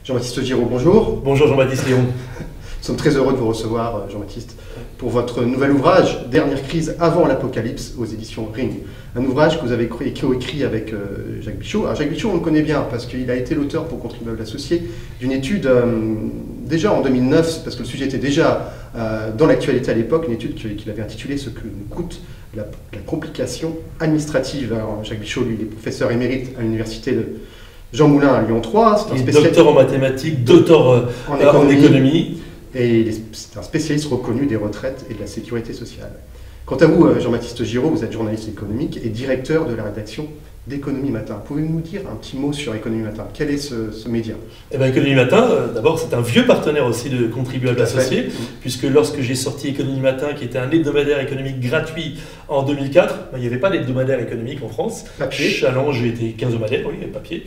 Jean-Baptiste Giraud, bonjour. Bonjour Jean-Baptiste Léon. Nous sommes très heureux de vous recevoir, Jean-Baptiste, pour votre nouvel ouvrage, Dernière crise avant l'apocalypse, aux éditions Ring. Un ouvrage que vous avez écrit avec Jacques Bichot. Alors Jacques Bichot, on le connaît bien, parce qu'il a été l'auteur pour Contribuables Associés d'une étude, déjà en 2009, parce que le sujet était déjà dans l'actualité à l'époque, une étude qu'il avait intitulée « Ce que nous coûte la complication administrative ». Alors, Jacques Bichot, lui, il est professeur émérite à l'université de Jean Moulin à Lyon 3. C'est un spécialiste, docteur en mathématiques, docteur en économie. Et c'est un spécialiste reconnu des retraites et de la sécurité sociale. Quant à vous, Jean-Baptiste Giraud, vous êtes journaliste économique et directeur de la rédaction d'Économie Matin. Pouvez-vous nous dire un petit mot sur Économie Matin? Quel est ce média? Eh bien, Économie Matin, d'abord, c'est un vieux partenaire aussi de Contribuables Associés, puisque lorsque j'ai sorti Économie Matin, qui était un hebdomadaire économique gratuit en 2004, il n'y avait pas d'hebdomadaire économique en France. Papier. Challenge était quinzomadaire, oui, papier,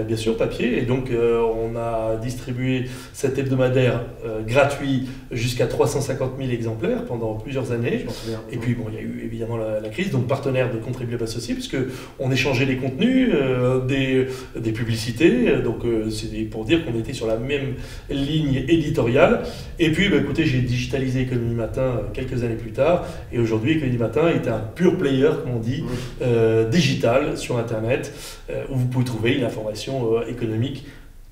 bien sûr, papier. Et donc, on a distribué cet hebdomadaire gratuit jusqu'à 350 000 exemplaires pendant plusieurs années. Et puis, bon, il y a eu évidemment la crise, donc partenaire de Contribuables Associés, puisque on échangeait les contenus, des publicités, donc c'est pour dire qu'on était sur la même ligne éditoriale. Et puis, écoutez, j'ai digitalisé Économie Matin quelques années plus tard, et aujourd'hui, Économie Matin est un pure player, comme on dit, digital sur Internet, où vous pouvez trouver une information économique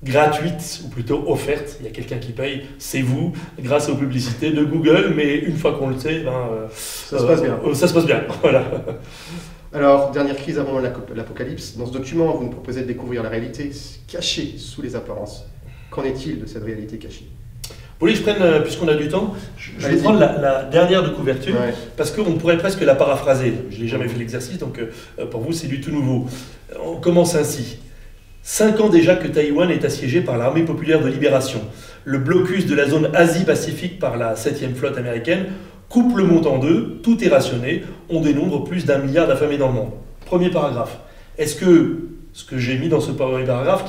gratuite, ou plutôt offerte. Il y a quelqu'un qui paye, c'est vous, grâce aux publicités de Google, mais une fois qu'on le sait, ça se passe bien. Ça se passe bien, voilà. Alors, dernière crise avant l'apocalypse. Dans ce document, vous nous proposez de découvrir la réalité cachée sous les apparences. Qu'en est-il de cette réalité cachée? Vous voulez que je prenne, puisqu'on a du temps, je vais prendre la dernière de couverture, parce qu'on pourrait presque la paraphraser. Je n'ai jamais fait l'exercice, donc pour vous, c'est du tout nouveau. On commence ainsi. 5 ans déjà que Taïwan est assiégé par l'armée populaire de libération. Le blocus de la zone Asie-Pacifique par la 7e flotte américaine coupe le monde en deux, tout est rationné, on dénombre plus d'1 milliard d'affamés dans le monde. Premier paragraphe. Est-ce que ce que j'ai mis dans ce premier paragraphe,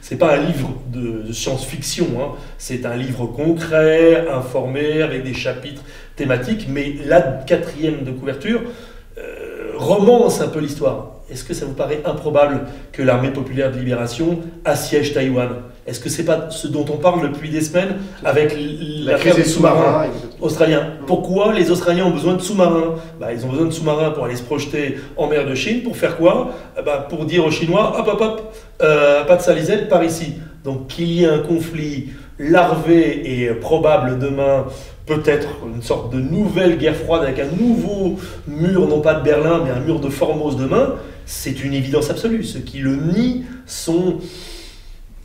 c'est pas un livre de science-fiction, hein, c'est un livre concret, informé, avec des chapitres thématiques, mais la 4e de couverture romance un peu l'histoire. Est-ce que ça vous paraît improbable que l'armée populaire de libération assiège Taïwan? Est-ce que c'est pas ce dont on parle depuis des semaines avec l'affaire des sous-marins australiens? Pourquoi les Australiens ont besoin de sous-marins? Ils ont besoin de sous-marins pour aller se projeter en mer de Chine. Pour faire quoi? Pour dire aux Chinois, hop, hop, hop, pas de salisette par ici. Donc qu'il y ait un conflit larvé et probable demain, peut-être une sorte de nouvelle guerre froide avec un nouveau mur, non pas de Berlin, mais un mur de Formose demain, c'est une évidence absolue. Ceux qui le nient sont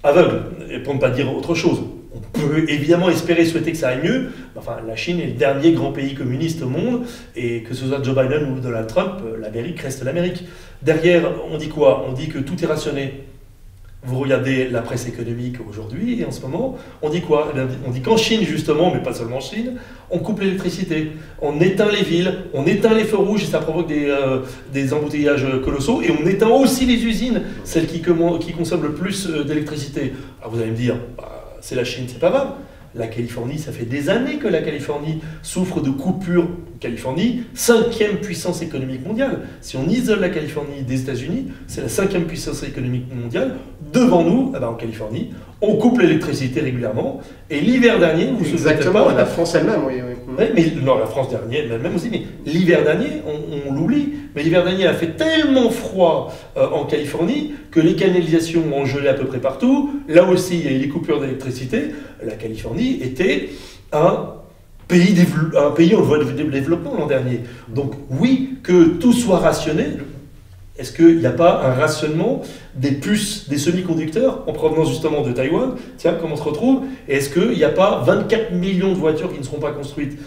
aveugles, et pour ne pas dire autre chose. On peut évidemment espérer, souhaiter que ça aille mieux. Enfin, la Chine est le dernier grand pays communiste au monde, et que ce soit Joe Biden ou Donald Trump, l'Amérique reste l'Amérique. Derrière, on dit quoi? On dit que tout est rationné. Vous regardez la presse économique aujourd'hui et en ce moment, on dit quoi? On dit qu'en Chine justement, mais pas seulement en Chine, on coupe l'électricité, on éteint les villes, on éteint les feux rouges et ça provoque des embouteillages colossaux, et on éteint aussi les usines, celles qui consomment le plus d'électricité. Alors vous allez me dire, c'est la Chine, c'est pas grave. La Californie, ça fait des années que la Californie souffre de coupures. Californie, 5e puissance économique mondiale. Si on isole la Californie des États-Unis, c'est la 5e puissance économique mondiale. Devant nous, en Californie, on coupe l'électricité régulièrement. Et l'hiver dernier, vous vous souvenez pas, la France elle-même, oui. Mais non, la France dernière, elle-même aussi, mais l'hiver dernier, on l'oublie, mais l'hiver dernier a fait tellement froid en Californie que les canalisations ont gelé à peu près partout. Là aussi, il y a eu des coupures d'électricité. La Californie était un pays en voie de développement l'an dernier. Donc oui, que tout soit rationné. Est-ce qu'il n'y a pas un rationnement des puces, des semi-conducteurs en provenance justement de Taïwan? Tiens, comment on se retrouve? Et est-ce qu'il n'y a pas 24 millions de voitures qui ne seront pas construites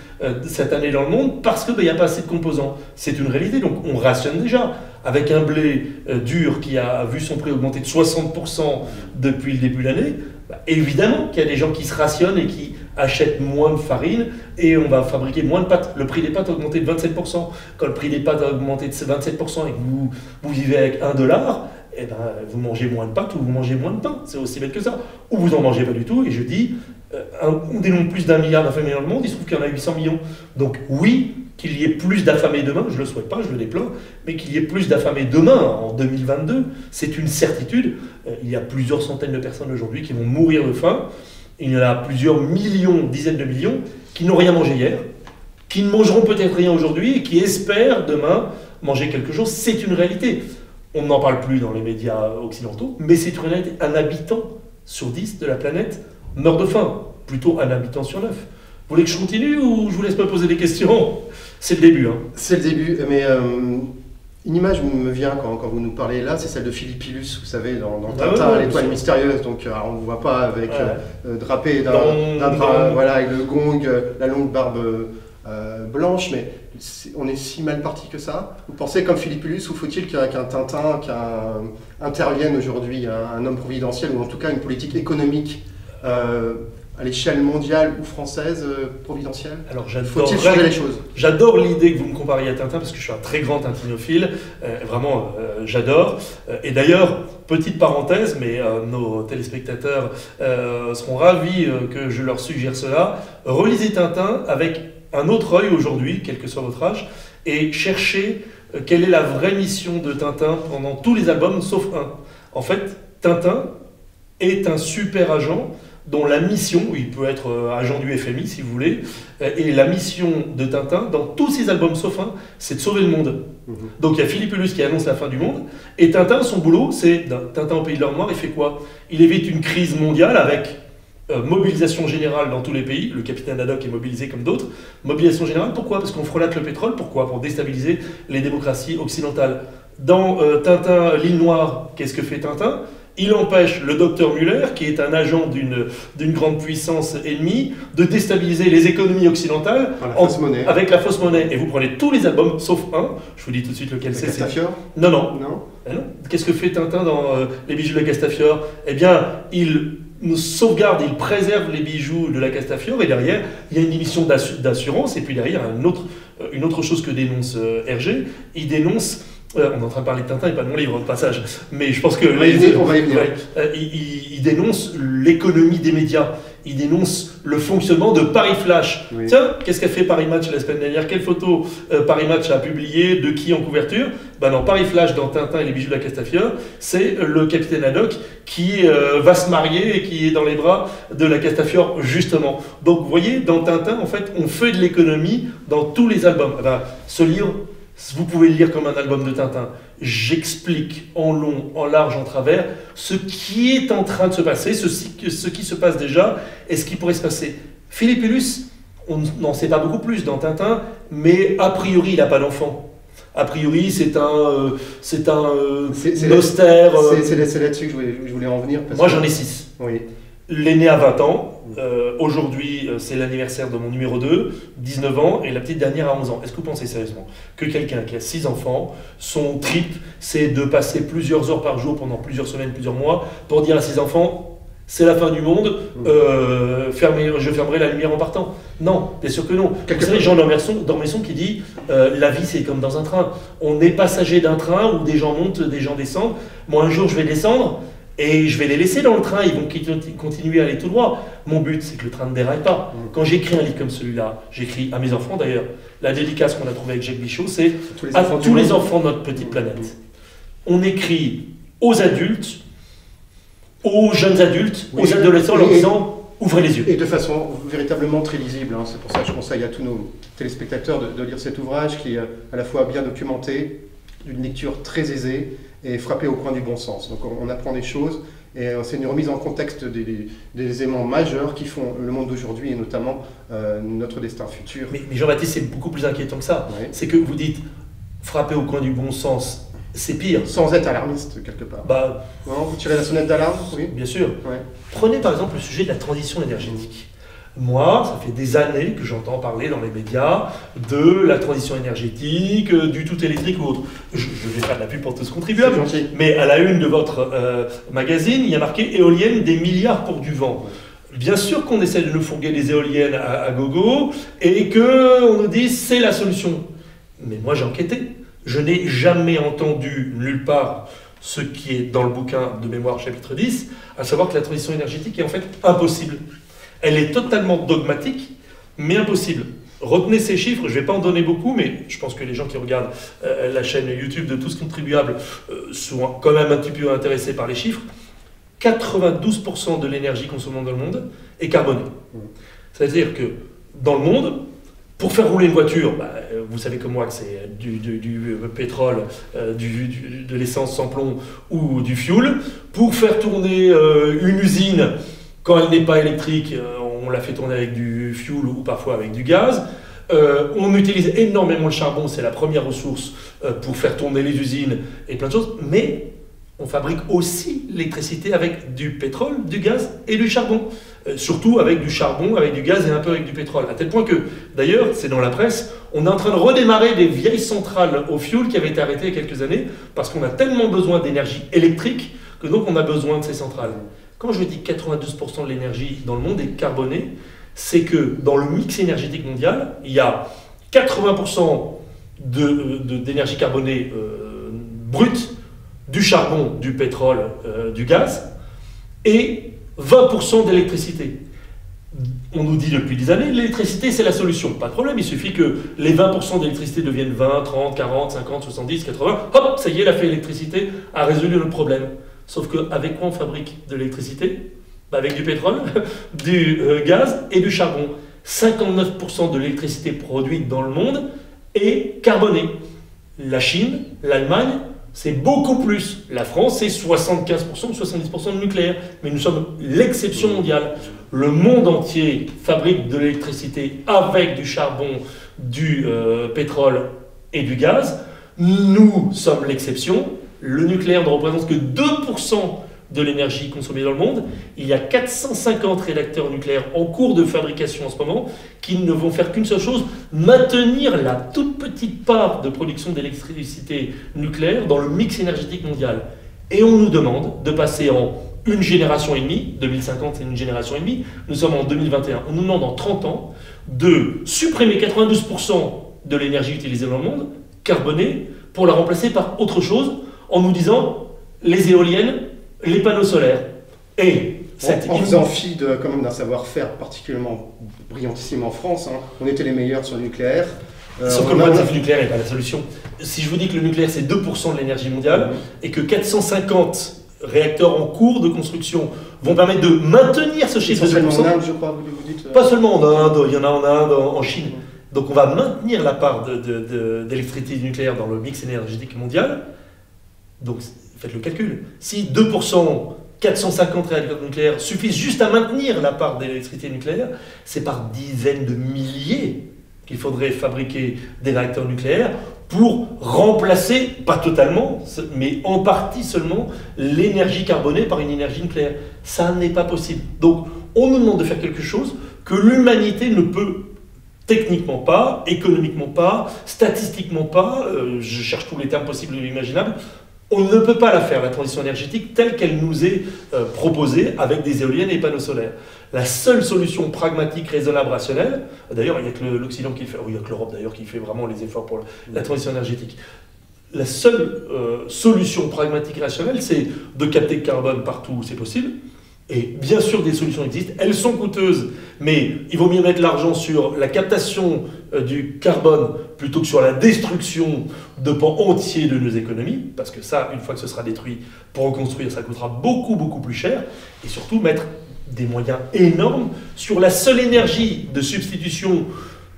cette année dans le monde parce qu'il n'y a pas assez de composants? C'est une réalité, donc on rationne déjà. Avec un blé dur qui a vu son prix augmenter de 60% depuis le début de l'année, évidemment qu'il y a des gens qui se rationnent et qui achètent moins de farine et on va fabriquer moins de pâtes. Le prix des pâtes a augmenté de 27%. Quand le prix des pâtes a augmenté de 27% et que vous vivez avec $1, eh ben, vous mangez moins de pâtes ou vous mangez moins de pain. C'est aussi bête que ça. Ou vous n'en mangez pas du tout, et je dis, on dénombre plus d'1 milliard d'affamés dans le monde, il se trouve qu'il y en a 800 millions. Donc oui, qu'il y ait plus d'affamés demain, je ne le souhaite pas, je le déplore, mais qu'il y ait plus d'affamés demain, en 2022, c'est une certitude. Il y a plusieurs centaines de personnes aujourd'hui qui vont mourir de faim. Il y en a plusieurs millions, dizaines de millions, qui n'ont rien mangé hier, qui ne mangeront peut-être rien aujourd'hui et qui espèrent demain manger quelque chose. C'est une réalité. On n'en parle plus dans les médias occidentaux, mais c'est une réalité. Un habitant sur 10 de la planète meurt de faim, plutôt un habitant sur 9. Vous voulez que je continue ou je vous laisse me poser des questions? C'est le début. Hein. C'est le début, mais une image me vient quand vous nous parlez là, c'est celle de Philippillus, vous savez, dans Tintin, l'étoile mystérieuse. Donc on ne vous voit pas avec drapé d'un drap, voilà, avec le gong, la longue barbe blanche, mais on est si mal parti que ça. Vous pensez comme Philippillus, ou faut-il qu'un Tintin intervienne aujourd'hui, un homme providentiel, ou en tout cas une politique économique à l'échelle mondiale ou française providentielle? Alors faut-il changer les choses? J'adore l'idée que vous me compariez à Tintin parce que je suis un très grand tintinophile, vraiment j'adore. Et d'ailleurs, petite parenthèse, mais nos téléspectateurs seront ravis que je leur suggère cela. Relisez Tintin avec un autre œil aujourd'hui, quel que soit votre âge, et cherchez quelle est la vraie mission de Tintin pendant tous les albums sauf un. En fait, Tintin est un super agent dont la mission, il peut être agent du FMI si vous voulez, et la mission de Tintin, dans tous ses albums sauf un, c'est de sauver le monde. Donc il y a Philippillus qui annonce la fin du monde, et Tintin, son boulot, c'est, Tintin au pays de l'or noir, il fait quoi? Il évite une crise mondiale avec mobilisation générale dans tous les pays, le capitaine Haddock est mobilisé comme d'autres, mobilisation générale, pourquoi? Parce qu'on frelate le pétrole, pourquoi? Pour déstabiliser les démocraties occidentales. Dans Tintin, l'île Noire, qu'est-ce que fait Tintin? Il empêche le docteur Muller, qui est un agent d'une grande puissance ennemie, de déstabiliser les économies occidentales avec la fausse monnaie. Et vous prenez tous les albums, sauf un, je vous dis tout de suite lequel c'est. Castafiore? Non. Non. Non. Qu'est-ce que fait Tintin dans les bijoux de la Castafiore? Eh bien, il nous sauvegarde, il préserve les bijoux de la Castafiore, et derrière, il y a une émission d'assurance, et puis derrière, une autre chose que dénonce Hergé, il dénonce... on est en train de parler de Tintin et pas de mon livre, de passage. Mais je pense que... On va y venir. Il dénonce l'économie des médias. Il dénonce le fonctionnement de Paris Flash. Oui. Tiens, qu'est-ce qu'a fait Paris Match la semaine dernière? Quelle photo Paris Match a publié? De qui en couverture? Dans Paris Flash, dans Tintin et les bijoux de la Castafiore, c'est le capitaine Haddock qui va se marier et qui est dans les bras de la Castafiore, justement. Donc, vous voyez, dans Tintin, en fait, on fait de l'économie dans tous les albums. Ce livre... Vous pouvez le lire comme un album de Tintin. J'explique en long, en large, en travers ce qui est en train de se passer, ce qui se passe déjà et ce qui pourrait se passer. Philippillus, on n'en sait pas beaucoup plus dans Tintin, mais a priori, il n'a pas d'enfant. A priori, c'est un austère... C'est là-dessus que je voulais en venir. Moi, j'en ai 6. Oui. L'aîné a 20 ans, aujourd'hui c'est l'anniversaire de mon numéro 2, 19 ans, et la petite dernière a 11 ans. Est-ce que vous pensez sérieusement que quelqu'un qui a 6 enfants, son trip, c'est de passer plusieurs heures par jour pendant plusieurs semaines, plusieurs mois, pour dire à ses enfants, c'est la fin du monde, je fermerai la lumière en partant? Non, bien sûr que non. Vous savez, Jean d'Ormesson qui dit, la vie c'est comme dans un train. On est passager d'un train où des gens montent, des gens descendent. Moi un jour je vais descendre, et je vais les laisser dans le train, ils vont continuer à aller tout droit. Mon but, c'est que le train ne déraille pas. Quand j'écris un livre comme celui-là, j'écris à mes enfants d'ailleurs. La dédicace qu'on a trouvée avec Jacques Bichot, c'est à tous les enfants de notre petite planète. On écrit aux adultes, aux jeunes adultes, aux adolescents, en leur disant « ouvrez les yeux ». Et de façon véritablement très lisible. C'est pour ça que je conseille à tous nos téléspectateurs de lire cet ouvrage qui est à la fois bien documenté, d'une lecture très aisée, et frappé au coin du bon sens. Donc on apprend des choses, et c'est une remise en contexte des éléments majeurs qui font le monde d'aujourd'hui, et notamment notre destin futur. Mais Jean-Baptiste, c'est beaucoup plus inquiétant que ça. Oui. C'est que vous dites, frapper au coin du bon sens, c'est pire. Sans être alarmiste, quelque part. Non, vous tirez la sonnette d'alarme? Oui. Bien sûr. Ouais. Prenez par exemple le sujet de la transition énergétique. Moi, ça fait des années que j'entends parler dans les médias de la transition énergétique, du tout électrique ou autre. Je vais faire de la pub pour tous contribuables, mais à la une de votre magazine, il y a marqué « Éoliennes, des milliards pour du vent ». Bien sûr qu'on essaie de nous fourguer des éoliennes à gogo et qu'on nous dise « c'est la solution ». Mais moi j'ai enquêté. Je n'ai jamais entendu nulle part ce qui est dans le bouquin de mémoire chapitre 10, à savoir que la transition énergétique est en fait impossible. Elle est totalement dogmatique, mais impossible. Retenez ces chiffres, je ne vais pas en donner beaucoup, mais je pense que les gens qui regardent la chaîne YouTube de Tous Contribuables sont quand même un petit peu intéressés par les chiffres. 92% de l'énergie consommée dans le monde est carbonée. C'est-à-dire que dans le monde, pour faire rouler une voiture, vous savez comme moi que c'est du pétrole, de l'essence sans plomb ou du fioul. Pour faire tourner une usine, quand elle n'est pas électrique, on la fait tourner avec du fioul ou parfois avec du gaz. On utilise énormément le charbon, c'est la première ressource pour faire tourner les usines et plein de choses. Mais on fabrique aussi l'électricité avec du pétrole, du gaz et du charbon. Surtout avec du charbon, avec du gaz et un peu avec du pétrole. À tel point que, d'ailleurs, c'est dans la presse, on est en train de redémarrer des vieilles centrales au fioul qui avaient été arrêtées il y a quelques années parce qu'on a tellement besoin d'énergie électrique que donc on a besoin de ces centrales. Quand je dis 92% de l'énergie dans le monde est carbonée, c'est que dans le mix énergétique mondial, il y a 80% d'énergie carbonée brute, du charbon, du pétrole, du gaz, et 20% d'électricité. On nous dit depuis des années, l'électricité c'est la solution. Pas de problème, il suffit que les 20% d'électricité deviennent 20, 30, 40, 50, 70, 80, hop, ça y est, la fait électricité a résolu le problème. Sauf qu'avec quoi on fabrique de l'électricité? Avec du pétrole, du gaz et du charbon. 59% de l'électricité produite dans le monde est carbonée. La Chine, l'Allemagne, c'est beaucoup plus. La France, c'est 75% ou 70% de nucléaire. Mais nous sommes l'exception mondiale. Le monde entier fabrique de l'électricité avec du charbon, du pétrole et du gaz. Nous sommes l'exception. Le nucléaire ne représente que 2% de l'énergie consommée dans le monde. Il y a 450 réacteurs nucléaires en cours de fabrication en ce moment qui ne vont faire qu'une seule chose, maintenir la toute petite part de production d'électricité nucléaire dans le mix énergétique mondial. Et on nous demande de passer en une génération et demie, 2050 c'est une génération et demie, nous sommes en 2021, on nous demande en 30 ans de supprimer 92% de l'énergie utilisée dans le monde, carbonée, pour la remplacer par autre chose, en nous disant les éoliennes, les panneaux solaires. Et en faisant fi quand même d'un savoir-faire particulièrement brillantissime en France, hein. On était les meilleurs sur le nucléaire. Sauf que le nucléaire n'est pas la solution. Si je vous dis que le nucléaire c'est 2% de l'énergie mondiale et que 450 réacteurs en cours de construction vont permettre de maintenir ce chiffre de 2%. En Inde, je crois, vous dites. Pas seulement en Inde, il y en a en Inde, en Chine. Donc on va maintenir la part d'électricité nucléaire dans le mix énergétique mondial. Donc faites le calcul. Si 2%, 450 réacteurs nucléaires suffisent juste à maintenir la part d'électricité nucléaire, c'est par dizaines de milliers qu'il faudrait fabriquer des réacteurs nucléaires pour remplacer, pas totalement, mais en partie seulement, l'énergie carbonée par une énergie nucléaire. Ça n'est pas possible. Donc on nous demande de faire quelque chose que l'humanité ne peut techniquement pas, économiquement pas, statistiquement pas, je cherche tous les termes possibles et imaginables. On ne peut pas la faire, la transition énergétique, telle qu'elle nous est proposée avec des éoliennes et des panneaux solaires. La seule solution pragmatique, raisonnable, rationnelle, d'ailleurs il n'y a que l'Occident qui le fait, il n'y a que l'Europe d'ailleurs qui fait vraiment les efforts pour la transition énergétique. La seule solution pragmatique et rationnelle, c'est de capter le carbone partout où c'est possible. Et bien sûr, des solutions existent, elles sont coûteuses, mais il vaut mieux mettre l'argent sur la captation du carbone plutôt que sur la destruction de pans entiers de nos économies, parce que ça, une fois que ce sera détruit, pour reconstruire, ça coûtera beaucoup, beaucoup plus cher, et surtout mettre des moyens énormes sur la seule énergie de substitution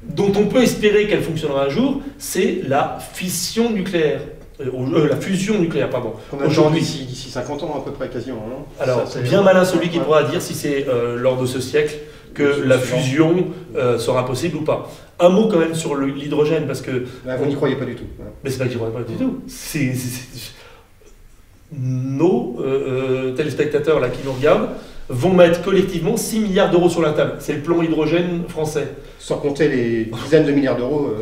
dont on peut espérer qu'elle fonctionnera un jour, c'est la fission nucléaire. La fusion nucléaire, pardon. Aujourd'hui, d'ici 50 ans à peu près, quasiment. Non, alors, c'est bien malin celui qui pourra dire si c'est lors de ce siècle que la fusion sera possible ou pas. Un mot quand même sur l'hydrogène, parce que... Vous n'y croyez pas du tout. Mais c'est pas que j'y crois pas du tout. Nos téléspectateurs là, qui nous regardent vont mettre collectivement 6 milliards d'euros sur la table. C'est le plan hydrogène français. Sans compter les dizaines de milliards d'euros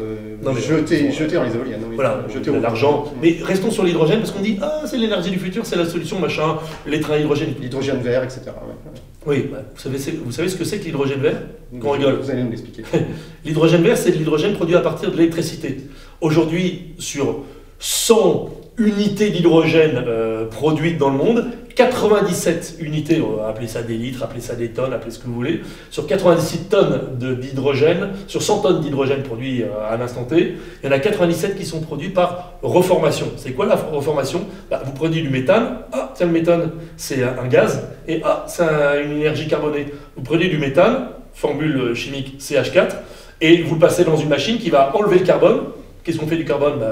jetés dans les éoliennes. Voilà, jetés l'argent. Mais restons sur l'hydrogène, parce qu'on dit « Ah, c'est l'énergie du futur, c'est la solution, machin, les trains hydrogène. » L'hydrogène vert, etc. Oui, bah, vous savez ce que c'est que l'hydrogène vert? Qu'on rigole. Vous allez nous l'expliquer. L'hydrogène vert, c'est de l'hydrogène produit à partir de l'électricité. Aujourd'hui, sur 100 unités d'hydrogène produites dans le monde, 97 unités, appelez ça des litres, appelez ça des tonnes, appelez ce que vous voulez, sur 96 tonnes d'hydrogène, sur 100 tonnes d'hydrogène produit à un instant T, il y en a 97 qui sont produits par reformation. C'est quoi la reformation? Vous prenez du méthane, tiens, le méthane c'est un gaz, et c'est une énergie carbonée. Vous prenez du méthane, formule chimique CH4, et vous le passez dans une machine qui va enlever le carbone. Qu'est-ce qu'on fait du carbone?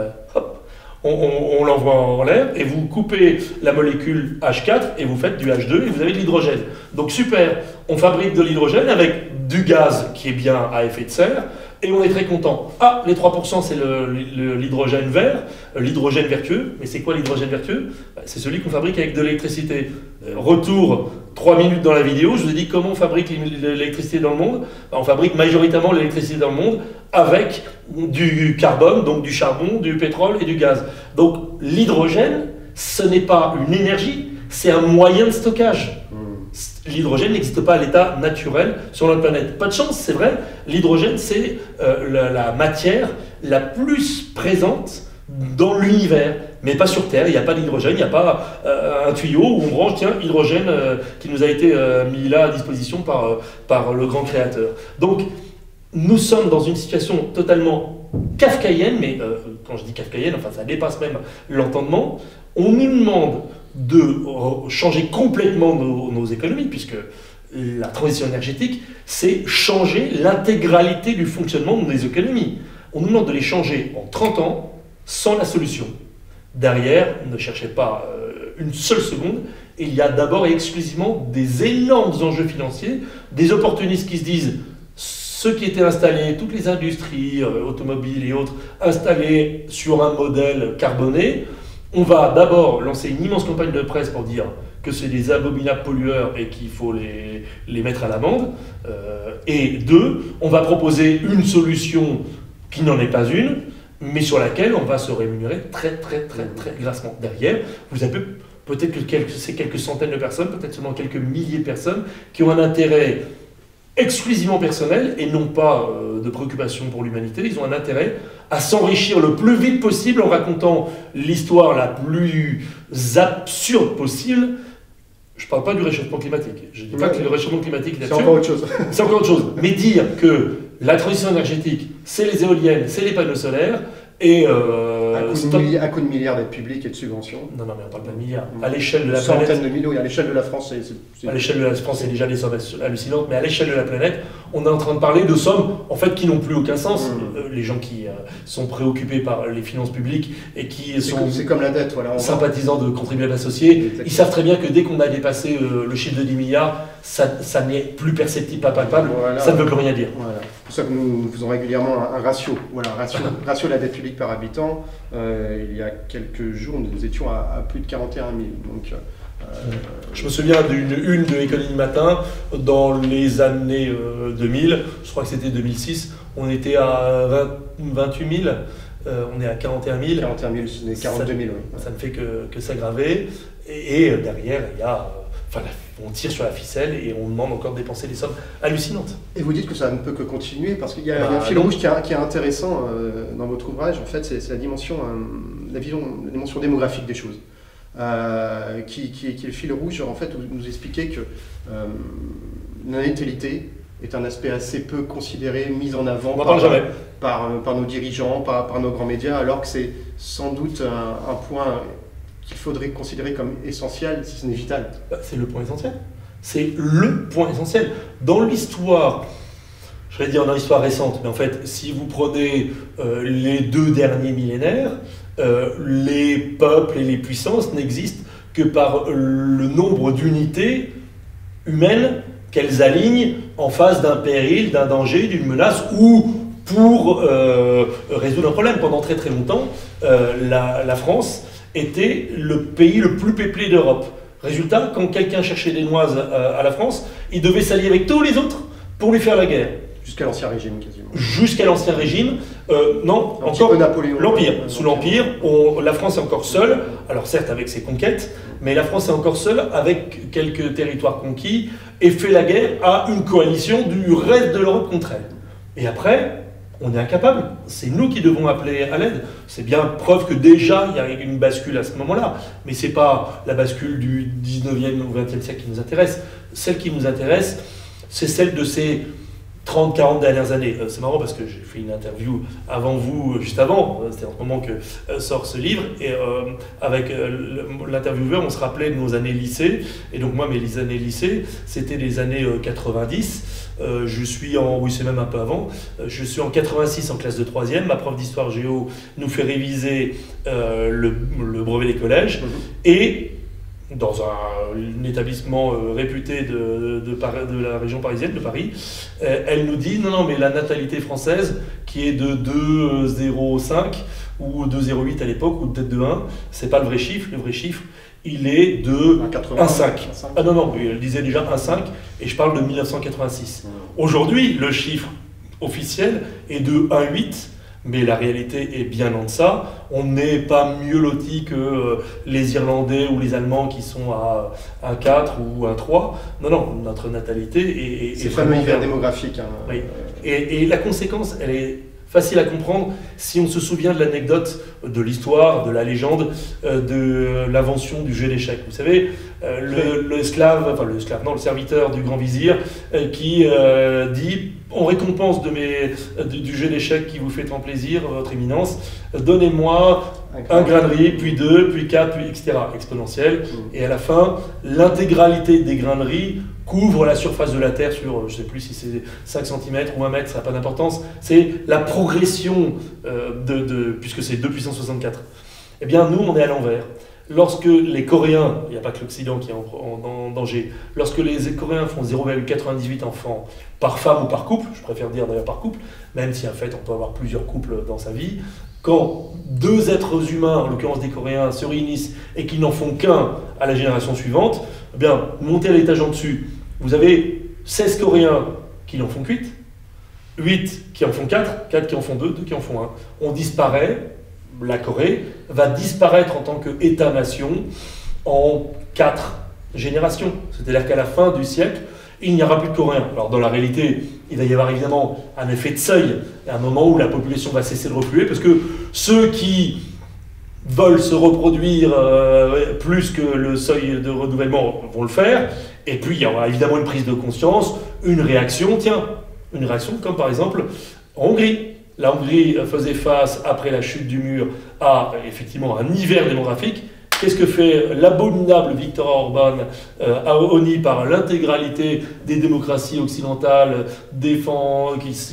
On l'envoie en l'air et vous coupez la molécule H4 et vous faites du H2 et vous avez de l'hydrogène. Donc super, on fabrique de l'hydrogène avec du gaz qui est bien à effet de serre et on est très content. Les 3% c'est l'hydrogène vert, l'hydrogène vertueux. Mais c'est quoi l'hydrogène vertueux? C'est celui qu'on fabrique avec de l'électricité. Retour 3 minutes dans la vidéo, je vous ai dit comment on fabrique l'électricité dans le monde. On fabrique majoritairement l'électricité dans le monde avec du carbone, donc du charbon, du pétrole et du gaz. Donc l'hydrogène, ce n'est pas une énergie, c'est un moyen de stockage. L'hydrogène n'existe pas à l'état naturel sur notre planète. Pas de chance, c'est vrai, l'hydrogène c'est la matière la plus présente dans l'univers, mais pas sur Terre. Il n'y a pas d'hydrogène, il n'y a pas un tuyau où on branche, tiens, hydrogène qui nous a été mis là à disposition par le grand créateur. Donc, nous sommes dans une situation totalement kafkaïenne, mais quand je dis kafkaïenne, enfin ça dépasse même l'entendement. On nous demande de changer complètement nos économies, puisque la transition énergétique, c'est changer l'intégralité du fonctionnement de nos économies. On nous demande de les changer en 30 ans, sans la solution. Derrière, ne cherchez pas une seule seconde, il y a d'abord et exclusivement des énormes enjeux financiers, des opportunistes qui se disent ceux qui étaient installés, toutes les industries automobiles et autres, installées sur un modèle carboné, on va d'abord lancer une immense campagne de presse pour dire que c'est des abominables pollueurs et qu'il faut les mettre à l'amende. Et deux, on va proposer une solution qui n'en est pas une, mais sur laquelle on va se rémunérer très grassement. Derrière, vous avez peut-être que c'est quelques centaines de personnes, peut-être seulement quelques milliers de personnes qui ont un intérêt exclusivement personnel et non pas de préoccupation pour l'humanité. Ils ont un intérêt à s'enrichir le plus vite possible en racontant l'histoire la plus absurde possible. Je ne parle pas du réchauffement climatique. Je ne dis pas que le réchauffement climatique est absurde. C'est encore autre chose. C'est encore autre chose. Mais dire que la transition énergétique, c'est les éoliennes, c'est les panneaux solaires, et à coup de milliards d'aides publiques et de subventions. Non, mais on parle pas de milliards. À l'échelle de la planète. Centaines de millions, et à l'échelle de la France, à l'échelle de la France, c'est déjà des sommes hallucinantes, mais à l'échelle de la planète, on est en train de parler de sommes en fait qui n'ont plus aucun sens. Les gens qui sont préoccupés par les finances publiques et qui sont c'est comme la dette, voilà, sympathisants de contribuables associés, exactement. Ils savent très bien que dès qu'on a dépassé le chiffre de 10 milliards, ça n'est plus perceptible, pas palpable, voilà, ça ne veut plus rien dire. Voilà. C'est pour ça que nous faisons régulièrement un ratio. Voilà, ratio de la dette publique par habitant. Il y a quelques jours, nous étions à plus de 41 000. Donc, je me souviens d'une une de Économie Matin dans les années 2000, je crois que c'était 2006, on était à 28 000, on est à 41 000. 41 000, c'est 42 000, oui. Ça ne fait que s'aggraver. Et derrière, il y a... on tire sur la ficelle et on demande encore de dépenser des sommes hallucinantes. Et vous dites que ça ne peut que continuer, parce qu'il y a un fil rouge qui est intéressant dans votre ouvrage, en fait, c'est la dimension démographique des choses. Qui est le fil rouge. En fait, vous nous expliquez que la natalité est un aspect assez peu considéré, mis en avant par nos dirigeants, par nos grands médias, alors que c'est sans doute un point qu'il faudrait considérer comme essentiel, si ce n'est vital. C'est le point essentiel. C'est le point essentiel. Dans l'histoire, je vais dire dans l'histoire récente, mais en fait, si vous prenez les 2 derniers millénaires, les peuples et les puissances n'existent que par le nombre d'unités humaines qu'elles alignent en face d'un péril, d'un danger, d'une menace ou pour résoudre un problème. Pendant très longtemps, la France était le pays le plus peuplé d'Europe. Résultat, quand quelqu'un cherchait des noises à la France, il devait s'allier avec tous les autres pour lui faire la guerre. Jusqu'à l'Ancien Régime, quasiment. Jusqu'à l'Ancien Régime, non, encore l'Empire. Sous l'Empire, la France est encore seule, alors certes avec ses conquêtes, mais la France est encore seule avec quelques territoires conquis et fait la guerre à une coalition du reste de l'Europe contre elle. Et après, on est incapable. C'est nous qui devons appeler à l'aide. C'est bien preuve que déjà, il y a une bascule à ce moment-là. Mais ce n'est pas la bascule du 19e ou 20e siècle qui nous intéresse. Celle qui nous intéresse, c'est celle de ces 30-40 dernières années. C'est marrant parce que j'ai fait une interview avant vous, juste avant, c'était en ce moment que sort ce livre, et avec l'intervieweur, on se rappelait de nos années lycée, et donc moi, mes années lycée, c'était les années 90, je suis oui c'est même un peu avant, je suis en 86 en classe de 3e, ma prof d'histoire géo nous fait réviser le brevet des collèges, et dans un établissement réputé de la région parisienne, de Paris, elle nous dit non, mais la natalité française, qui est de 2,05 ou 2,08 à l'époque, ou peut-être de 1, c'est pas le vrai chiffre. Le vrai chiffre, il est de 1,5. Ah non, elle disait déjà 1,5, et je parle de 1986. Aujourd'hui, le chiffre officiel est de 1,8. Mais la réalité est bien en deçà. On n'est pas mieux loti que les Irlandais ou les Allemands qui sont à 1,4 ou 1,3. Non, notre natalité est c'est vraiment hiver démographique. Hein. Oui. Et la conséquence, elle est facile à comprendre si on se souvient de l'anecdote de l'histoire, de la légende, de l'invention du jeu d'échecs. Vous savez, le serviteur du grand vizir qui dit « On récompense du jeu d'échecs qui vous fait tant plaisir, votre éminence, donnez-moi un grain de riz, puis 2, puis 4, puis etc. » exponentielle. Et à la fin, l'intégralité des grains de riz couvre la surface de la Terre sur, je ne sais plus si c'est 5 cm ou 1 mètre, ça n'a pas d'importance. C'est la progression, puisque c'est 2 puissance 64. Eh bien, nous, on est à l'envers. Lorsque les Coréens, il n'y a pas que l'Occident qui est en danger, lorsque les Coréens font 0,98 enfants par femme ou par couple, je préfère dire d'ailleurs par couple, même si en fait on peut avoir plusieurs couples dans sa vie, quand deux êtres humains, en l'occurrence des Coréens, se réunissent et qu'ils n'en font qu'un à la génération suivante, eh bien, montez à l'étage en dessus, vous avez 16 Coréens qui n'en font qu'8, 8 qui en font 4, 4 qui en font 2, 2 qui en font 1. On disparaît. La Corée va disparaître en tant qu'État-nation en 4 générations. C'est-à-dire qu'à la fin du siècle, il n'y aura plus de Coréens. Alors dans la réalité, il va y avoir évidemment un effet de seuil, un moment où la population va cesser de refluer, parce que ceux qui veulent se reproduire plus que le seuil de renouvellement vont le faire, et puis il y aura évidemment une prise de conscience, une réaction comme par exemple en Hongrie. La Hongrie faisait face, après la chute du mur, à effectivement un hiver démographique. Qu'est-ce que fait l'abominable Viktor Orban, honni par l'intégralité des démocraties occidentales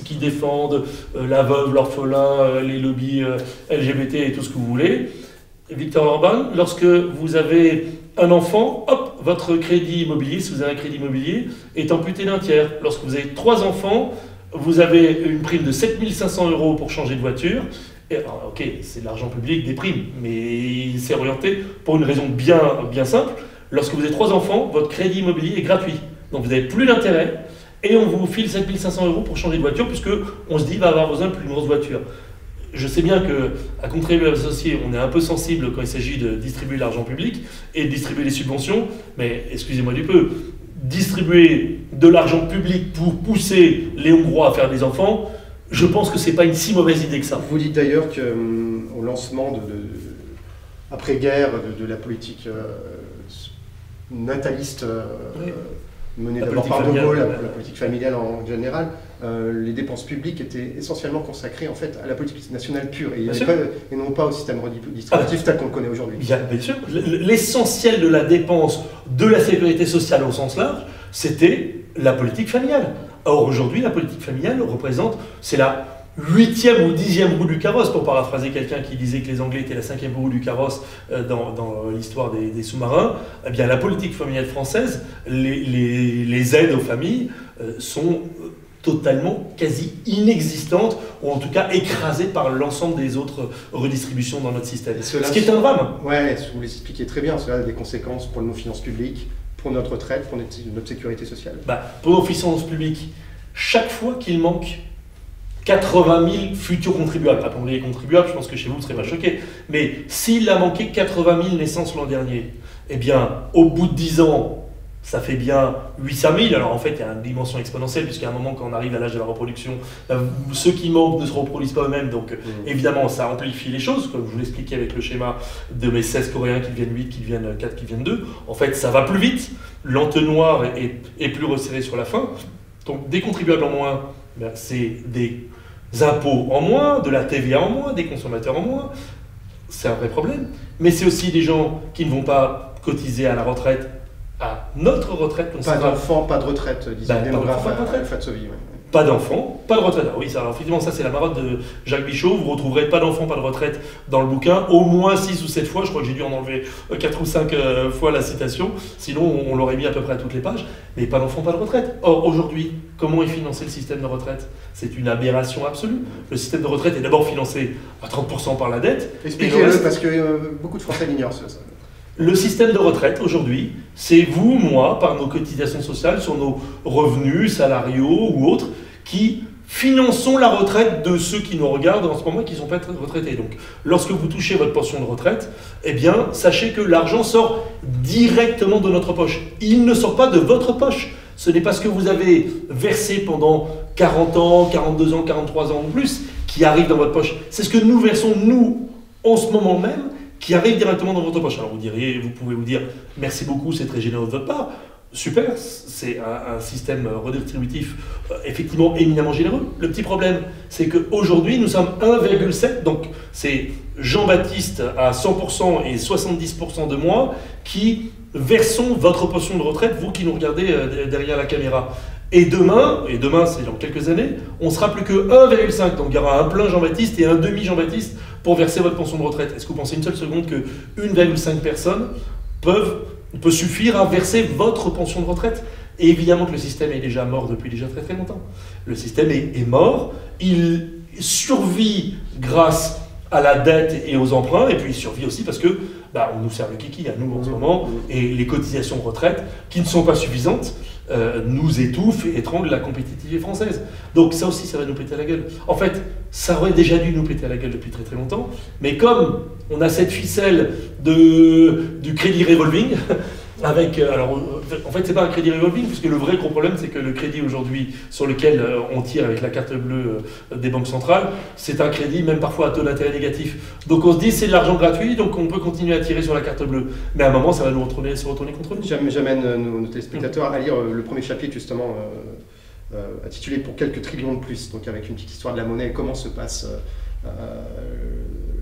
qui défendent la veuve, l'orphelin, les lobbies LGBT et tout ce que vous voulez. Viktor Orban, lorsque vous avez un enfant, hop, votre crédit immobilier, si vous avez un crédit immobilier, est amputé d'un tiers. Lorsque vous avez 3 enfants, vous avez une prime de 7 500 € pour changer de voiture. Et alors, ok, c'est de l'argent public, des primes, mais c'est orienté pour une raison bien simple. Lorsque vous avez 3 enfants, votre crédit immobilier est gratuit. Donc vous n'avez plus d'intérêt et on vous file 7 500 € pour changer de voiture puisque on se dit va avoir besoin de plus grosse voiture. Je sais bien qu'à contribuables associés, on est un peu sensible quand il s'agit de distribuer l'argent public et de distribuer les subventions, mais excusez-moi du peu, distribuer de l'argent public pour pousser les Hongrois à faire des enfants, je pense que ce n'est pas une si mauvaise idée que ça. Vous dites d'ailleurs qu'au lancement après-guerre de la politique nataliste menée d'abord par De Gaulle, la politique familiale en général, les dépenses publiques étaient essentiellement consacrées en fait à la politique nationale pure et non pas au système redistributif tel qu'on le connaît aujourd'hui. Bien sûr. L'essentiel de la dépense de la sécurité sociale au sens large, c'était la politique familiale. Or aujourd'hui, la politique familiale représente, c'est la 8e ou 10e roue du carrosse, pour paraphraser quelqu'un qui disait que les Anglais étaient la 5e roue du carrosse dans l'histoire des sous-marins. Eh bien, la politique familiale française, les aides aux familles sont totalement quasi inexistantes, ou en tout cas écrasées par l'ensemble des autres redistributions dans notre système. Ce qui est un drame. Oui, vous l'expliquez très bien, cela a des conséquences pour nos finances publiques, pour notre retraite, pour notre sécurité sociale. Pour nos finances publiques, chaque fois qu'il manque 80 000 futurs contribuables, appelons-les les contribuables, je pense que chez vous, vous ne serez pas choqués, mais s'il a manqué 80 000 naissances l'an dernier, eh bien, au bout de 10 ans, ça fait bien 800 000. Alors en fait, il y a une dimension exponentielle, puisqu'à un moment, quand on arrive à l'âge de la reproduction, ceux qui manquent ne se reproduisent pas eux-mêmes. Donc évidemment, ça amplifie les choses, comme je vous l'expliquais avec le schéma de mes 16 Coréens qui deviennent 8, qui deviennent 4, qui deviennent 2. En fait, ça va plus vite. L'entonnoir est plus resserré sur la fin. Donc des contribuables en moins, c'est des impôts en moins, de la TVA en moins, des consommateurs en moins. C'est un vrai problème. Mais c'est aussi des gens qui ne vont pas cotiser à la retraite, à notre retraite. Pas d'enfants, pas de retraite, disait le démographe Fatsovi. Pas d'enfants, pas de retraite. Alors oui, alors effectivement, ça c'est la marotte de Jacques Bichot. Vous retrouverez pas d'enfants, pas de retraite dans le bouquin, au moins 6 ou 7 fois. Je crois que j'ai dû en enlever 4 ou 5 fois la citation. Sinon, on l'aurait mis à peu près à toutes les pages. Mais pas d'enfants, pas de retraite. Or, aujourd'hui, comment est financé le système de retraite? C'est une aberration absolue. Le système de retraite est d'abord financé à 30% par la dette. Expliquez-le, parce que beaucoup de Français l'ignorent, ça. Le système de retraite, aujourd'hui, c'est vous, moi, par nos cotisations sociales, sur nos revenus salariaux ou autres, qui finançons la retraite de ceux qui nous regardent en ce moment et qui ne sont pas retraités. Donc, lorsque vous touchez votre pension de retraite, eh bien, sachez que l'argent sort directement de notre poche. Il ne sort pas de votre poche. Ce n'est pas ce que vous avez versé pendant 40 ans, 42 ans, 43 ans ou plus qui arrive dans votre poche. C'est ce que nous versons, nous, en ce moment même, qui arrive directement dans votre poche. Alors vous pouvez vous dire, merci beaucoup, c'est très généreux de votre part. Super, c'est un système redistributif effectivement éminemment généreux. Le petit problème, c'est qu'aujourd'hui, nous sommes 1,7, donc c'est Jean-Baptiste à 100% et 70% de moi qui versons votre pension de retraite, vous qui nous regardez derrière la caméra. Et demain c'est dans quelques années, on sera plus que 1,5, donc il y aura un plein Jean-Baptiste et un demi Jean-Baptiste pour verser votre pension de retraite. Est-ce que vous pensez une seule seconde que 1,5 personnes peut suffire à verser votre pension de retraite? Et évidemment que le système est déjà mort depuis déjà très très longtemps. Le système est mort, il survit grâce à la dette et aux emprunts, et puis il survit aussi parce que on nous sert le kiki à nous en ce moment, et les cotisations retraite, qui ne sont pas suffisantes, nous étouffent et étranglent la compétitivité française. Donc ça aussi, ça va nous péter à la gueule. En fait, ça aurait déjà dû nous péter à la gueule depuis très très longtemps, mais comme on a cette ficelle du crédit revolving, avec, alors, en fait, c'est pas un crédit revolving, puisque le vrai gros problème, c'est que le crédit aujourd'hui, sur lequel on tire avec la carte bleue des banques centrales, c'est un crédit, même parfois à taux d'intérêt négatif. Donc on se dit, c'est de l'argent gratuit, donc on peut continuer à tirer sur la carte bleue. Mais à un moment, ça va se retourner contre nous. J'amène nos téléspectateurs à lire le premier chapitre, justement, intitulé Pour quelques trillions de plus, donc avec une petite histoire de la monnaie, comment se passe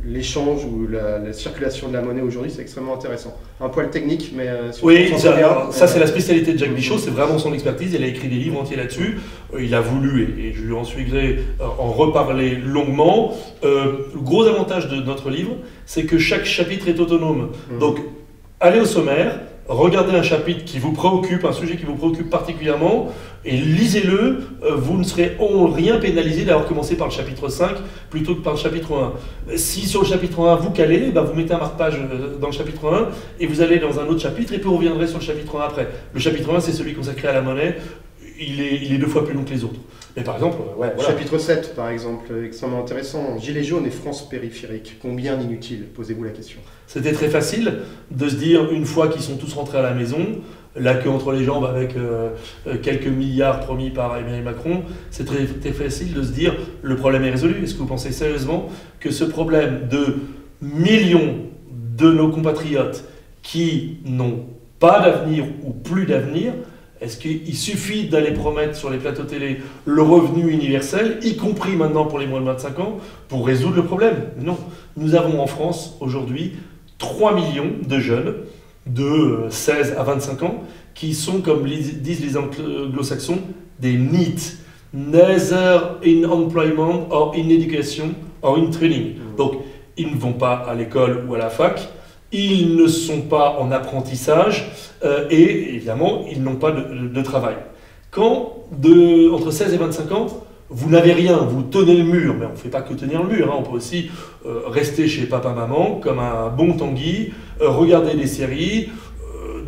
l'échange ou la circulation de la monnaie aujourd'hui. C'est extrêmement intéressant. Un poil technique, mais... oui, ça c'est la spécialité de Jacques Bichot, c'est vraiment son expertise. Il a écrit des livres entiers là-dessus. Il a voulu, et je lui en suis gré, en reparler longuement. Le gros avantage de notre livre, c'est que chaque chapitre est autonome. Donc, allez au sommaire, regardez un chapitre qui vous préoccupe, un sujet qui vous préoccupe particulièrement, et lisez-le. Vous ne serez en rien pénalisé d'avoir commencé par le chapitre 5 plutôt que par le chapitre 1. Si sur le chapitre 1 vous calez, vous mettez un marque-page dans le chapitre 1 et vous allez dans un autre chapitre et puis vous reviendrez sur le chapitre 1 après. Le chapitre 1, c'est celui consacré à la monnaie. Il est 2 fois plus long que les autres. Mais par exemple, voilà. Chapitre 7, par exemple, extrêmement intéressant. Gilets jaunes et France périphérique. Combien d'inutiles? Posez-vous la question. C'était très facile de se dire, une fois qu'ils sont tous rentrés à la maison, la queue entre les jambes avec quelques milliards promis par Emmanuel Macron, c'est très facile de se dire, le problème est résolu. Est-ce que vous pensez sérieusement que ce problème de millions de nos compatriotes qui n'ont pas d'avenir ou plus d'avenir, est-ce qu'il suffit d'aller promettre sur les plateaux télé le revenu universel, y compris maintenant pour les moins de 25 ans, pour résoudre le problème? Non. Nous avons en France aujourd'hui 3 millions de jeunes de 16 à 25 ans qui sont, comme disent les anglo-saxons, des NEET. Neither in employment or in education or in training. Donc, ils ne vont pas à l'école ou à la fac, ils ne sont pas en apprentissage et évidemment, ils n'ont pas de travail. Quand, entre 16 et 25 ans, vous n'avez rien, vous tenez le mur, mais on ne fait pas que tenir le mur, on peut aussi rester chez papa-maman comme un bon Tanguy, regarder des séries,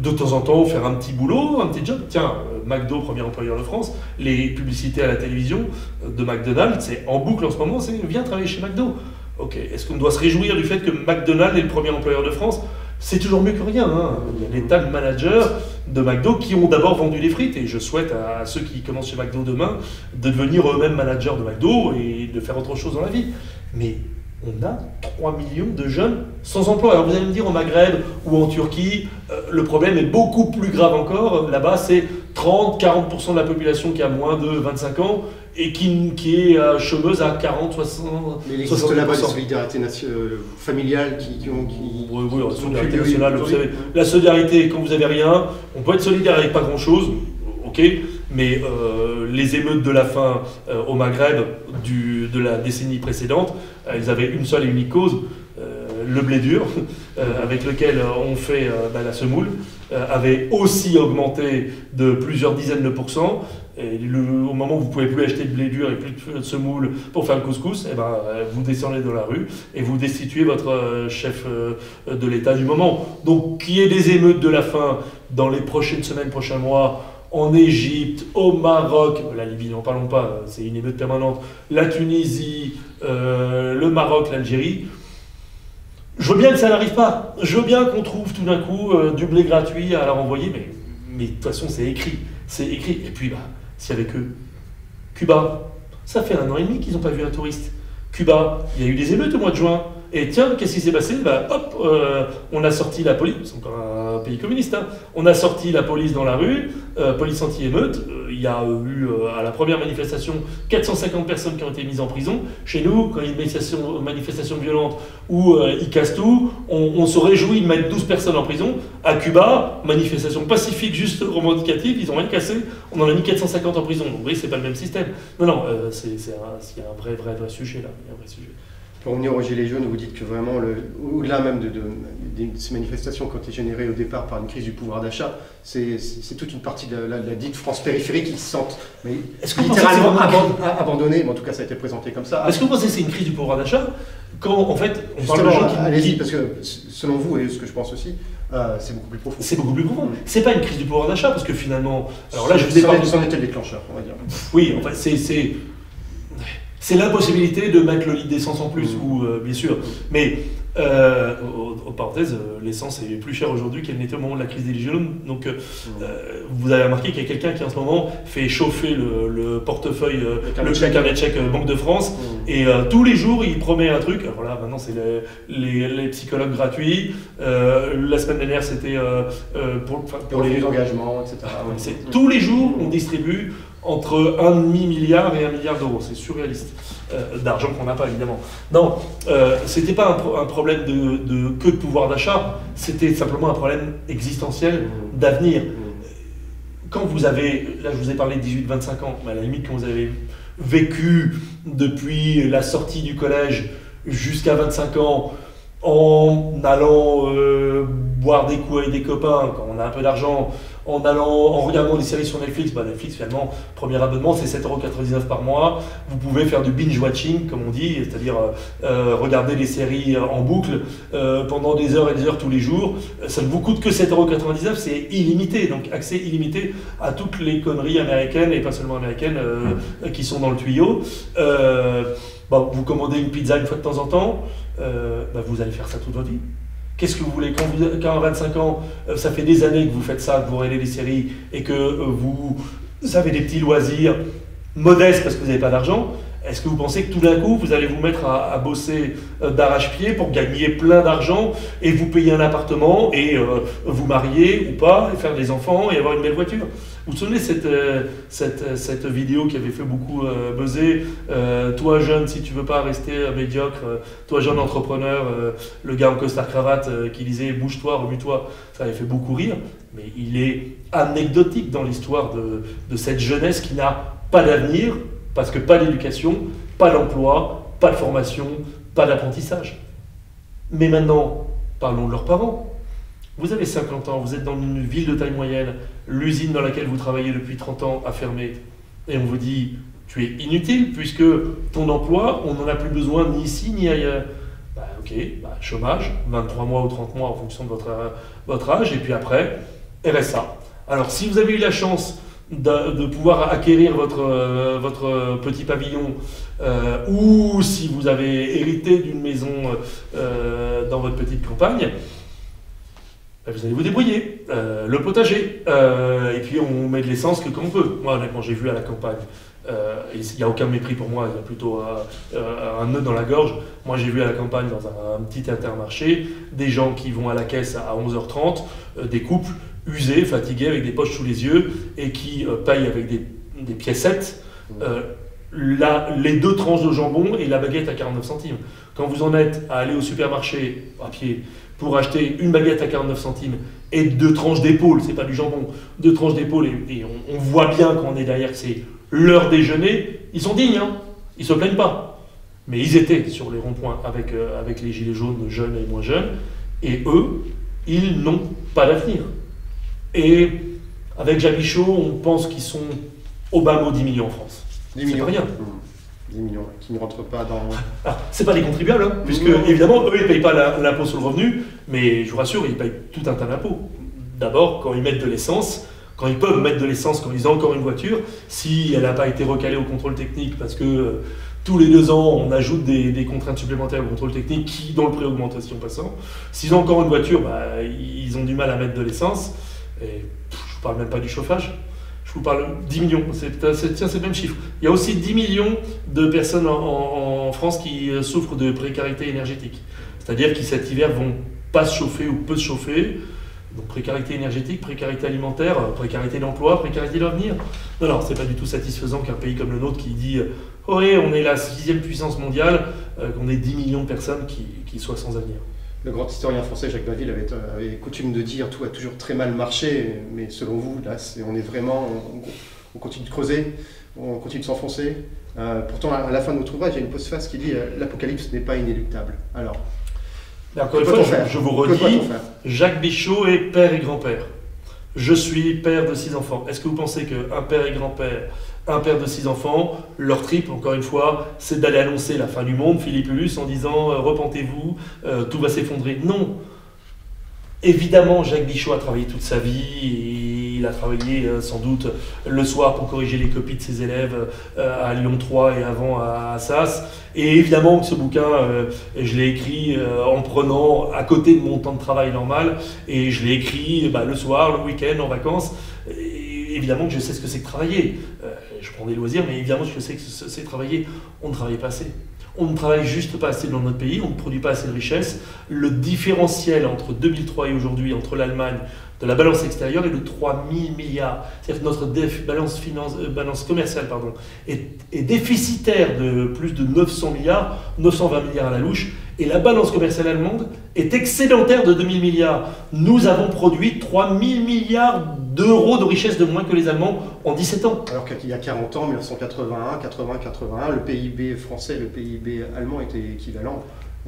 de temps en temps faire un petit boulot, un petit job. Tiens, McDo, premier employeur de France, les publicités à la télévision de McDonald's, c'est en boucle en ce moment, c'est « viens travailler chez McDo ». Ok, est-ce qu'on doit se réjouir du fait que McDonald's est le premier employeur de France? c'est toujours mieux que rien. Hein. Il y a des tas de managers de McDo qui ont d'abord vendu les frites, et je souhaite à ceux qui commencent chez McDo demain de devenir eux-mêmes managers de McDo et de faire autre chose dans la vie. Mais on a 3 millions de jeunes sans emploi. Alors vous allez me dire, au Maghreb ou en Turquie, le problème est beaucoup plus grave encore. Là-bas, c'est 30-40% de la population qui a moins de 25 ans et qui est chômeuse à 40, 60, mais il existe là-bas des solidarités familiales Oui, la solidarité nationale, vous savez. La solidarité, quand vous n'avez rien, on peut être solidaire avec pas grand-chose, ok, mais les émeutes de la faim au Maghreb de la décennie précédente, elles avaient une seule et unique cause, le blé dur, avec lequel on fait la semoule, avait aussi augmenté de plusieurs dizaines de pourcents. Et au moment où vous ne pouvez plus acheter de blé dur et plus de semoule pour faire le couscous, vous descendez dans la rue et vous destituez votre chef de l'État du moment. Donc qu'il y ait des émeutes de la faim dans les prochaines semaines, prochains mois, en Égypte, au Maroc, la Libye n'en parlons pas, c'est une émeute permanente, la Tunisie, le Maroc, l'Algérie. Je veux bien que ça n'arrive pas. Je veux bien qu'on trouve tout d'un coup du blé gratuit à leur envoyer, mais de toute façon c'est écrit. C'est écrit. Et puis, s'il y avait que Cuba, ça fait 1 an et demi qu'ils n'ont pas vu un touriste. Cuba, il y a eu des émeutes au mois de juin. Et tiens, qu'est-ce qui s'est passé? On a sorti la police, c'est encore un pays communiste, hein. On a sorti la police dans la rue, police anti-émeute. Il y a eu, à la première manifestation, 450 personnes qui ont été mises en prison. Chez nous, quand il y a une manifestation violente où ils cassent tout, on se réjouit de mettre 12 personnes en prison. À Cuba, manifestation pacifique, juste revendicative, ils n'ont rien cassé, on en a mis 450 en prison. Donc vous voyez, c'est pas le même système. Non, il y a un vrai sujet là. Il y a un vrai sujet. Pour revenir aux Gilets jaunes, vous dites que vraiment, au-delà même de ces manifestations qui ont été générées au départ par une crise du pouvoir d'achat, c'est toute une partie de la dite France périphérique qui se sentent littéralement abandonnés, mais en tout cas ça a été présenté comme ça. Est-ce que vous pensez que c'est une crise du pouvoir d'achat quand en fait on parle de gens qui... Allez-y, parce que selon vous, et ce que je pense aussi, c'est beaucoup plus profond. C'est beaucoup plus profond. C'est pas une crise du pouvoir d'achat, parce que finalement... Alors là, je vous ai parlé... C'en était le déclencheur, on va dire. Oui, en fait, c'est l'impossibilité de mettre le litre d'essence en plus, ou bien sûr. Mais, en parenthèse, l'essence est plus chère aujourd'hui qu'elle n'était au moment de la crise des Gilets jaunes. Donc, vous avez remarqué qu'il y a quelqu'un qui en ce moment fait chauffer le portefeuille, le carnet de chèques Banque de France, et tous les jours il promet un truc. Alors là, maintenant c'est les psychologues gratuits. La semaine dernière c'était pour les engagements, etc. Tous les jours on distribue entre 1,5 milliard et 1 milliard d'euros. C'est surréaliste. D'argent qu'on n'a pas, évidemment. Non, c'était pas un problème que de pouvoir d'achat, c'était simplement un problème existentiel d'avenir. Quand vous avez, là je vous ai parlé de 18-25 ans, mais à la limite quand vous avez vécu depuis la sortie du collège jusqu'à 25 ans, en allant boire des coups avec des copains, quand on a un peu d'argent, en regardant des séries sur Netflix, Netflix finalement, premier abonnement c'est 7,99 € par mois, vous pouvez faire du binge-watching comme on dit, c'est-à-dire regarder des séries en boucle pendant des heures et des heures tous les jours, ça ne vous coûte que 7,99 €, c'est illimité, donc accès illimité à toutes les conneries américaines et pas seulement américaines qui sont dans le tuyau. Vous commandez une pizza une fois de temps en temps, vous allez faire ça toute votre vie. Qu'est-ce que vous voulez quand à 25 ans, ça fait des années que vous faites ça, que vous regardez des séries et que vous avez des petits loisirs modestes parce que vous n'avez pas d'argent, est-ce que vous pensez que tout d'un coup, vous allez vous mettre à bosser d'arrache-pied pour gagner plein d'argent et vous payer un appartement et vous marier ou pas, et faire des enfants et avoir une belle voiture? Vous vous souvenez cette vidéo qui avait fait beaucoup buzzer, toi jeune, si tu veux pas rester médiocre, toi jeune entrepreneur, le gars en costard-cravate qui disait « bouge-toi, remue-toi », ça avait fait beaucoup rire, mais il est anecdotique dans l'histoire de cette jeunesse qui n'a pas d'avenir, parce que pas d'éducation, pas d'emploi, pas de formation, pas d'apprentissage. Mais maintenant, parlons de leurs parents. Vous avez 50 ans, vous êtes dans une ville de taille moyenne, l'usine dans laquelle vous travaillez depuis 30 ans a fermé, et on vous dit tu es inutile puisque ton emploi, on n'en a plus besoin ni ici ni ailleurs. Chômage, 23 mois ou 30 mois en fonction de votre âge, et puis après, RSA. Alors si vous avez eu la chance de pouvoir acquérir votre petit pavillon, ou si vous avez hérité d'une maison dans votre petite campagne, Ben, vous allez vous débrouiller. Le potager. Et puis on met de l'essence que quand on peut. Moi, honnêtement, j'ai vu à la campagne. Il n'y a aucun mépris pour moi, il y a plutôt un nœud dans la gorge. Moi j'ai vu à la campagne dans un petit intermarché des gens qui vont à la caisse à 11h30, des couples usés, fatigués, avec des poches sous les yeux et qui payent avec des piécettes les 2 tranches de jambon et la baguette à 49 centimes. Quand vous en êtes à aller au supermarché à pied pour acheter une baguette à 49 centimes et 2 tranches d'épaule, c'est pas du jambon, 2 tranches d'épaule et on voit bien quand on est derrière que c'est leur déjeuner, ils sont dignes, hein, ils se plaignent pas. Mais ils étaient sur les ronds-points avec les gilets jaunes, jeunes et moins jeunes, et eux, ils n'ont pas d'avenir. Et avec Jacques Bichot, on pense qu'ils sont au bas mot 10 millions en France. 10 millions. C'est rien. 10 millions qui ne rentrent pas dans... Alors, c'est pas des contribuables, hein, puisque évidemment, eux, ils ne payent pas l'impôt sur le revenu, mais je vous rassure, ils payent tout un tas d'impôts. D'abord, quand ils mettent de l'essence, quand ils peuvent mettre de l'essence, quand ils ont encore une voiture, si elle n'a pas été recalée au contrôle technique, parce que tous les 2 ans, on ajoute des contraintes supplémentaires au contrôle technique dont le prix augmentation passant, s'ils ont encore une voiture, bah, ils ont du mal à mettre de l'essence. Et je ne vous parle même pas du chauffage. Je vous parle 10 millions, c'est le même chiffre. Il y a aussi 10 millions de personnes en France qui souffrent de précarité énergétique. C'est-à-dire qui cet hiver vont pas se chauffer ou peu se chauffer. Donc précarité énergétique, précarité alimentaire, précarité d'emploi, précarité d'avenir. Non, c'est pas du tout satisfaisant qu'un pays comme le nôtre qui dit « Oh oui, on est la 6e puissance mondiale », qu'on ait 10 millions de personnes qui soient sans avenir. Le grand historien français Jacques Bainville avait coutume de dire « Tout a toujours très mal marché », mais selon vous, là, on continue de creuser, on continue de s'enfoncer. Pourtant, à la fin de notre ouvrage, il y a une postface qui dit « L'apocalypse n'est pas inéluctable ». Alors, encore une fois, je vous redis, Jacques Bichot est père et grand-père. Je suis père de 6 enfants. Est-ce que vous pensez qu'un père et grand-père, un père de 6 enfants, leur trip, encore une fois, c'est d'aller annoncer la fin du monde, Philippe Luce, en disant « repentez-vous, tout va s'effondrer ». Non. Évidemment, Jacques Bichot a travaillé toute sa vie, et il a travaillé sans doute le soir pour corriger les copies de ses élèves à Lyon 3 et avant à Assas. Et évidemment que ce bouquin, je l'ai écrit en prenant à côté de mon temps de travail normal, et je l'ai écrit le soir, le week-end, en vacances. Et évidemment que je sais ce que c'est que travailler. Je prends des loisirs, mais évidemment je sais que c'est travailler. On ne travaille pas assez. On ne travaille juste pas assez dans notre pays, on ne produit pas assez de richesses. Le différentiel entre 2003 et aujourd'hui, entre l'Allemagne, de la balance extérieure est de 3 000 milliards. C'est-à-dire que notre balance commerciale est déficitaire de plus de 900 milliards, 920 milliards à la louche, et la balance commerciale allemande est excédentaire de 2 000 milliards. Nous avons produit 3 000 milliards d'euros de richesse de moins que les Allemands en 17 ans. Alors qu'il y a 40 ans, 1981, 80-81, le PIB français et le PIB allemand étaient équivalents.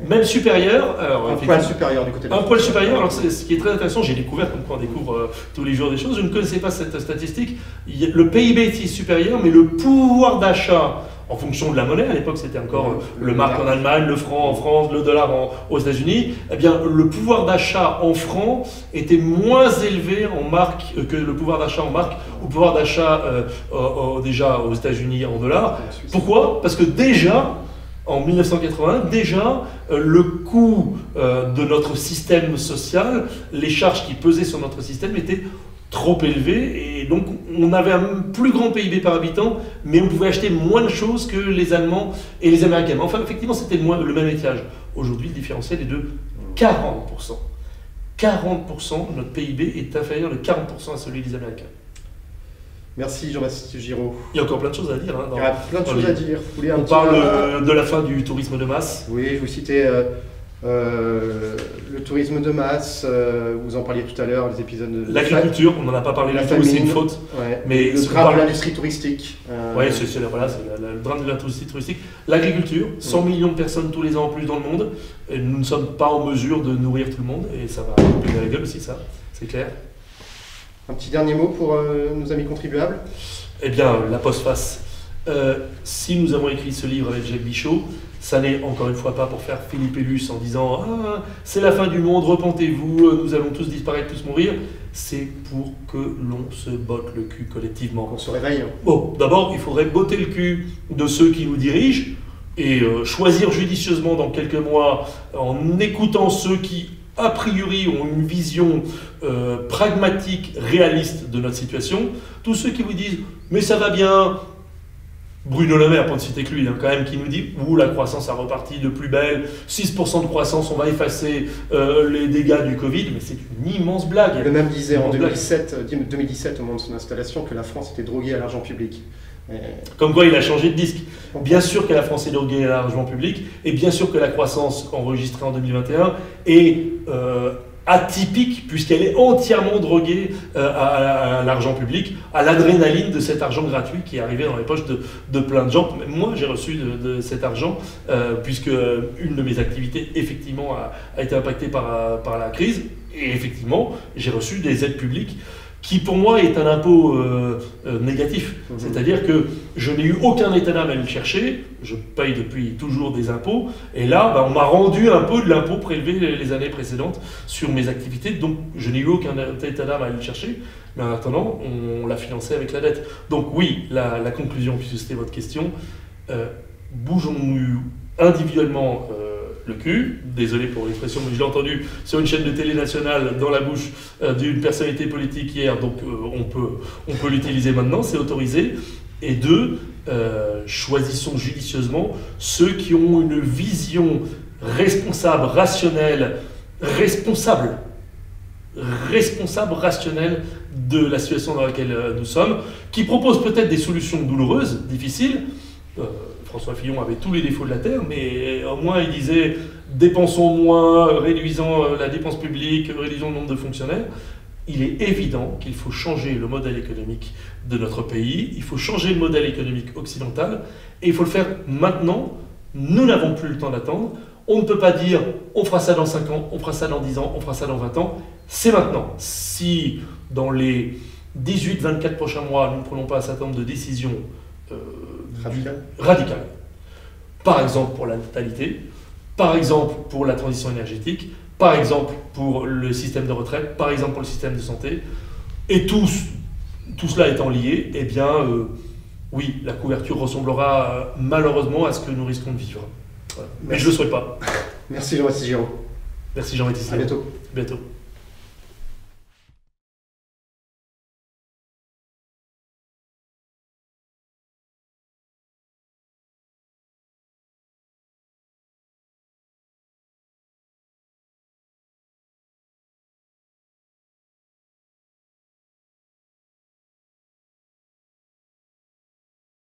Même supérieur. Alors, un poil supérieur du côté de la France. Un poil supérieur. Alors, ce qui est très intéressant, j'ai découvert, comme quoi on découvre tous les jours des choses, je ne connaissais pas cette statistique. Le PIB est supérieur, mais le pouvoir d'achat, en fonction de la monnaie, à l'époque c'était encore le mark en Allemagne, le franc en France, le dollar aux États-Unis, eh bien le pouvoir d'achat en francs était moins élevé en mark que le pouvoir d'achat en mark, ou pouvoir d'achat déjà aux États-Unis en dollars. Pourquoi? Parce que déjà, en 1980, le coût de notre système social, les charges qui pesaient sur notre système étaient trop élevées, et donc on avait un plus grand PIB par habitant, mais on pouvait acheter moins de choses que les Allemands et les Américains. Mais enfin, effectivement, c'était le même étiage. Aujourd'hui, le différentiel est de 40%. 40%, notre PIB est inférieur de 40% à celui des Américains. Merci Jean-Baptiste Giraud. Il y a encore plein de choses à dire. Il y a plein de choses à dire. On parle de la fin du tourisme de masse. Oui, je vous citais le tourisme de masse, vous en parliez tout à l'heure, les épisodes de l'agriculture, on n'en a pas parlé du tout, c'est une faute. Ouais. Mais le drame de l'industrie touristique. Oui, c'est le drame de l'industrie touristique. L'agriculture, 100 millions de personnes tous les ans en plus dans le monde, et nous ne sommes pas en mesure de nourrir tout le monde, et ça va couper la gueule aussi, ça, c'est clair. Un petit dernier mot pour nos amis contribuables. Eh bien, la postface. Si nous avons écrit ce livre avec Jacques Bichot, ça n'est encore une fois pas pour faire Philippe Luce en disant « Ah, c'est la fin du monde, repentez-vous, nous allons tous disparaître, tous mourir ». C'est pour que l'on se botte le cul collectivement. Qu'on se réveille. Bon, d'abord, il faudrait botter le cul de ceux qui nous dirigent et choisir judicieusement dans quelques mois, en écoutant ceux qui a priori ont une vision pragmatique, réaliste de notre situation, tous ceux qui vous disent « mais ça va bien », Bruno Le Maire, pour ne citer que lui, quand même, qui nous dit « la croissance a reparti de plus belle, 6% de croissance, on va effacer les dégâts du Covid », mais c'est une immense blague. Le même disait en 2017, au moment de son installation, que la France était droguée à l'argent public. Comme quoi il a changé de disque. Bien sûr que la France est droguée à l'argent public, et bien sûr que la croissance enregistrée en 2021 est atypique, puisqu'elle est entièrement droguée à l'argent public, à l'adrénaline de cet argent gratuit qui est arrivé dans les poches de plein de gens. Même moi, j'ai reçu de cet argent, puisque une de mes activités, effectivement, a été impactée par la crise, et effectivement, j'ai reçu des aides publiques qui pour moi est un impôt négatif. C'est-à-dire que je n'ai eu aucun état d'âme à le chercher, je paye depuis toujours des impôts, et là, on m'a rendu un peu de l'impôt prélevé les années précédentes sur mes activités, donc je n'ai eu aucun état d'âme à le chercher, mais en attendant, on l'a financé avec la dette. Donc oui, la conclusion, puisque c'était votre question, bougeons-nous individuellement le cul, désolé pour l'expression, mais je l'ai entendu sur une chaîne de télé nationale dans la bouche d'une personnalité politique hier, donc on peut l'utiliser maintenant, c'est autorisé. Et deux, choisissons judicieusement ceux qui ont une vision responsable, rationnelle, rationnelle de la situation dans laquelle nous sommes, qui proposent peut-être des solutions douloureuses, difficiles. François Fillon avait tous les défauts de la Terre, mais au moins il disait dépensons moins, réduisons la dépense publique, réduisons le nombre de fonctionnaires. Il est évident qu'il faut changer le modèle économique de notre pays, il faut changer le modèle économique occidental, et il faut le faire maintenant. Nous n'avons plus le temps d'attendre. On ne peut pas dire on fera ça dans 5 ans, on fera ça dans 10 ans, on fera ça dans 20 ans. C'est maintenant. Si dans les 18-24 prochains mois, nous ne prenons pas un certain nombre de décisions radicales. Par exemple pour la natalité, par exemple pour la transition énergétique, par exemple pour le système de retraite, par exemple pour le système de santé, et tout cela étant lié, eh bien oui, la couverture ressemblera malheureusement à ce que nous risquons de vivre. Voilà. Mais je ne le souhaite pas. Merci Jean-Baptiste Giraud. Merci Jean-Baptiste. À bientôt. Bientôt.